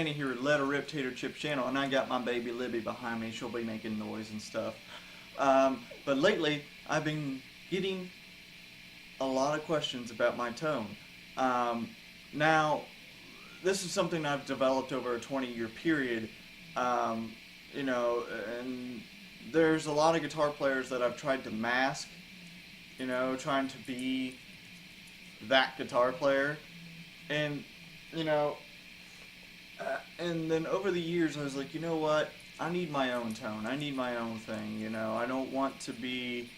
standing here with Let Her Rip Tater Chip channel, and I got my baby Libby behind me. She'll be making noise and stuff. But lately, I've been getting a lot of questions about my tone. Now, this is something I've developed over a 20-year period, you know, and there's a lot of guitar players that I've tried to mask, you know, trying to be that guitar player, and, you know, and then over the years I was like, you know what, I need my own tone, I need my own thing, you know, I don't want to be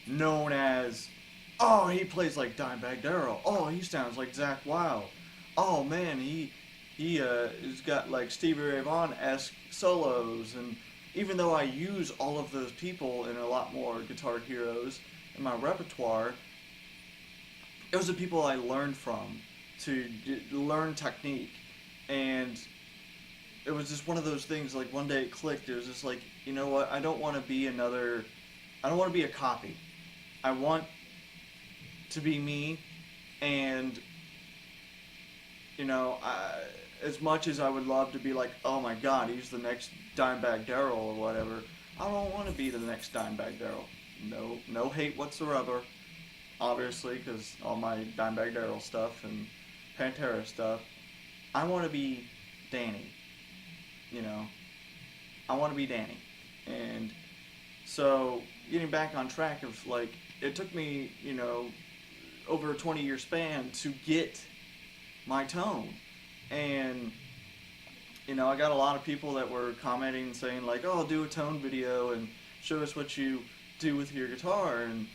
known as, oh, he plays like Dimebag Darrell, oh, he sounds like Zakk Wylde, oh man, he's got like Stevie Ray Vaughan-esque solos, and even though I use all of those people in a lot more guitar heroes in my repertoire, it was the people I learned from to learn technique, and it was just one of those things, like one day it clicked, it was just like, you know what, I don't want to be a copy. I want to be me, and, you know, as much as I would love to be like, oh my god, he's the next Dimebag Darrell or whatever, I don't want to be the next Dimebag Darrell. No hate whatsoever, obviously, because all my Dimebag Darrell stuff and Pantera stuff. I want to be Danny, you know. I want to be Danny. And so, getting back on track of, like, it took me, you know, over a 20-year span to get my tone. And, you know, I got a lot of people that were commenting and saying, like, oh, do a tone video and show us what you do with your guitar and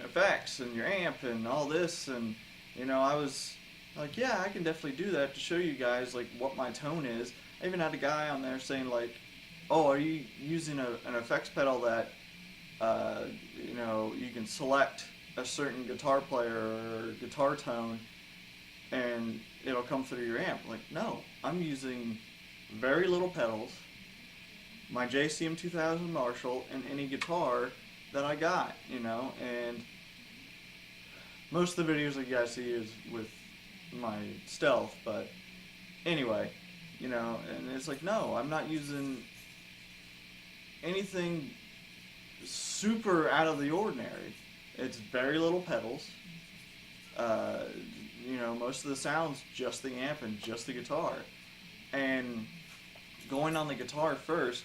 effects and your amp and all this. And, you know, I was like, yeah, I can definitely do that to show you guys, like, what my tone is. I even had a guy on there saying, like, oh, are you using an effects pedal that, you know, you can select a certain guitar player or guitar tone and it'll come through your amp? Like, no, I'm using very little pedals, my JCM 2000 Marshall, and any guitar that I got, you know, and most of the videos that you guys see is with my Stealth, but anyway, you know, and it's like, no, I'm not using anything super out of the ordinary. It's very little pedals, you know, most of the sound's just the amp and just the guitar. And going on the guitar first,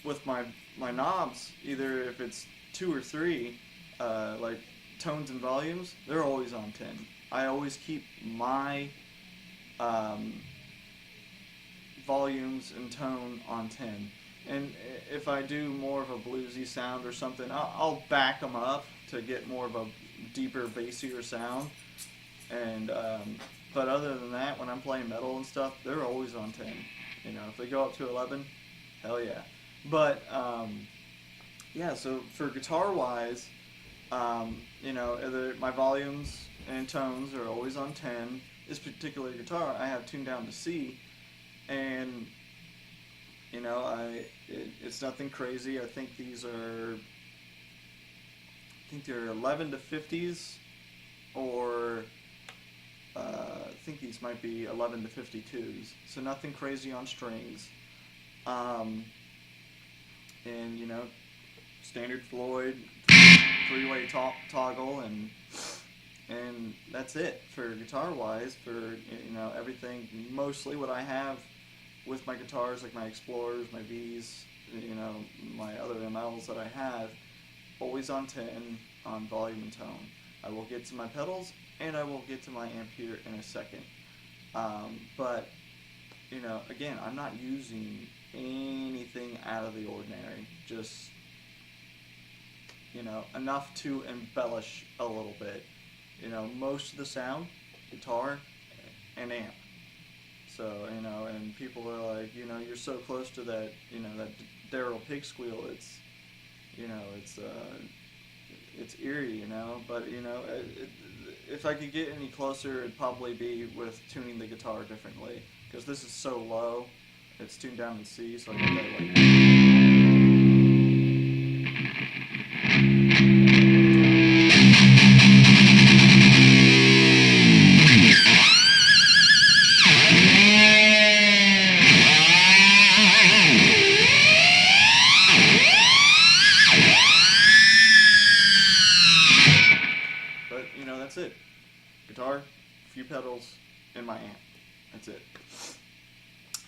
with my knobs, either if it's 2 or 3, like tones and volumes, they're always on 10. I always keep my volumes and tone on 10. And if I do more of a bluesy sound or something, I'll back them up to get more of a deeper, bassier sound. And but other than that, when I'm playing metal and stuff, they're always on 10. You know, if they go up to 11, hell yeah. But yeah, so for guitar-wise, you know, my volumes and tones are always on 10. This particular guitar I have tuned down to C, and you know, it's nothing crazy. I think they're 11 to 50s, or I think these might be 11 to 52s. So nothing crazy on strings. And you know, standard Floyd 3-way toggle, and that's it for guitar-wise. For, you know, everything, mostly what I have with my guitars, like my Explorers, my Vs, you know, my other MLs that I have, always on 10 on volume and tone. I will get to my pedals, and I will get to my amp here in a second. But, you know, again, I'm not using anything out of the ordinary. Just, you know, enough to embellish a little bit. You know, most of the sound, guitar and amp. So, you know, and people are like, you know, you're so close to that, you know, that Darrell pig squeal, it's, you know, it's eerie, you know, but, you know, if I could get any closer, it'd probably be with tuning the guitar differently, because this is so low, it's tuned down in C, so I get that, like,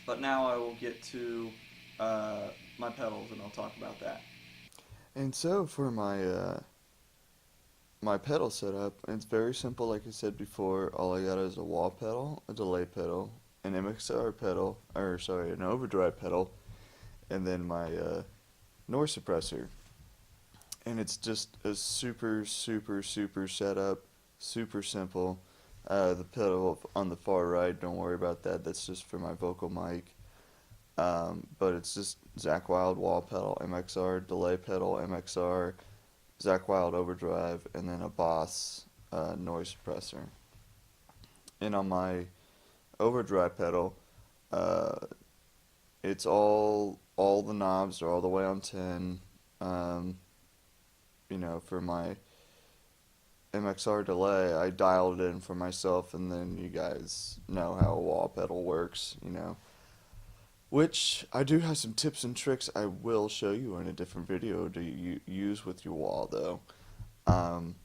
But now I will get to my pedals, and I'll talk about that. And so for my pedal setup, it's very simple. Like I said before, all I got is a wah pedal, a delay pedal, an MXR pedal, or sorry, an overdrive pedal, and then my noise suppressor. And it's just a super setup, super simple. The pedal on the far right, don't worry about that. That's just for my vocal mic. But it's just Zach Wild wall pedal, MXR delay pedal, MXR, Zach Wild overdrive, and then a Boss noise suppressor. And on my overdrive pedal, uh, it's all the knobs are all the way on 10. Um, for my MXR delay, I dialed it in for myself, and then you guys know how a wall pedal works, Which I do have some tips and tricks I will show you in a different video to use with your wall, though. Um,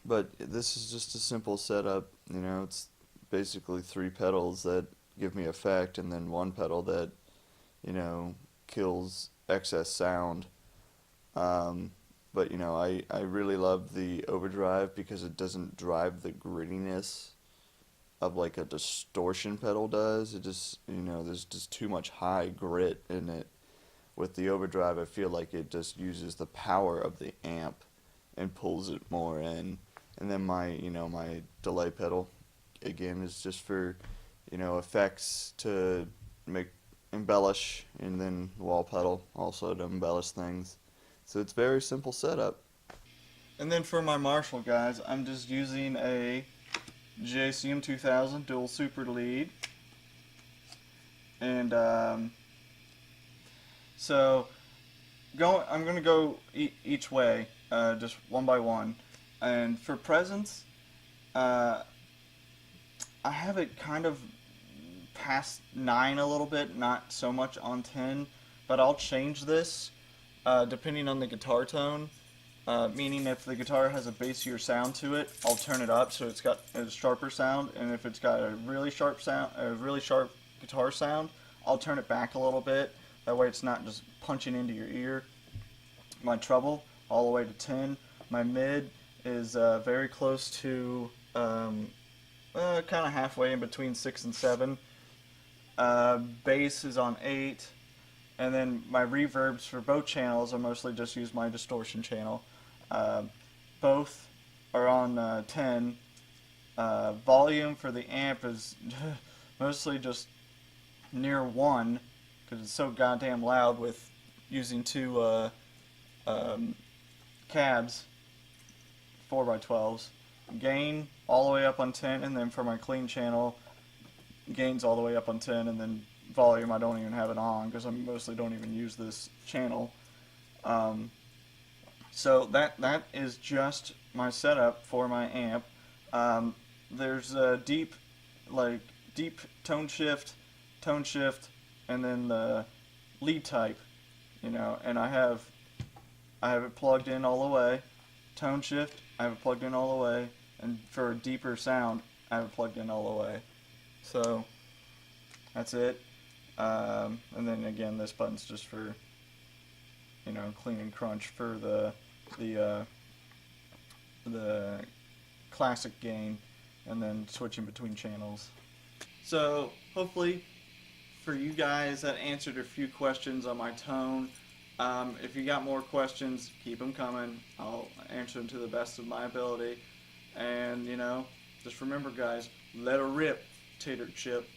but this is just a simple setup. It's basically three pedals that give me effect, and then one pedal that you know kills excess sound. Um, but I really love the overdrive because it doesn't drive the grittiness of like a distortion pedal does. It just, there's just too much high grit in it. With the overdrive, I feel like it just uses the power of the amp and pulls it more in. And then my delay pedal, again, is just for, effects to make embellish, and then wall pedal also to embellish things. So it's very simple setup. And then for my Marshall, guys, I'm just using a JCM 2000 dual super lead. And so I'm going to go each way, just one by one. And for presence, uh, I have it kind of past 9 a little bit, not so much on 10, but I'll change this depending on the guitar tone. Meaning if the guitar has a bassier sound to it, I'll turn it up so it's got a sharper sound, and if it's got a really sharp sound, a really sharp guitar sound, I'll turn it back a little bit. That way it's not just punching into your ear. My treble all the way to 10. My mid is very close to kind of halfway in between 6 and 7. Bass is on 8. And then my reverbs for both channels, I mostly just use my distortion channel. Both are on 10. Volume for the amp is mostly just near 1 because it's so goddamn loud with using two cabs, 4x12s. Gain all the way up on 10, and then for my clean channel, gain's all the way up on 10, and then volume I don't even have it on because I mostly don't even use this channel. So that is just my setup for my amp. There's a deep tone shift, and then the lead type, and I have it plugged in all the way. Tone shift, I have it plugged in all the way, and for a deeper sound, I have it plugged in all the way. So that's it. And then again, this button's just for clean and crunch for the classic gain, and then switching between channels. So hopefully for you guys that answered a few questions on my tone. If you got more questions, keep them coming. I'll answer them to the best of my ability. And just remember, guys, let her rip, tater chip.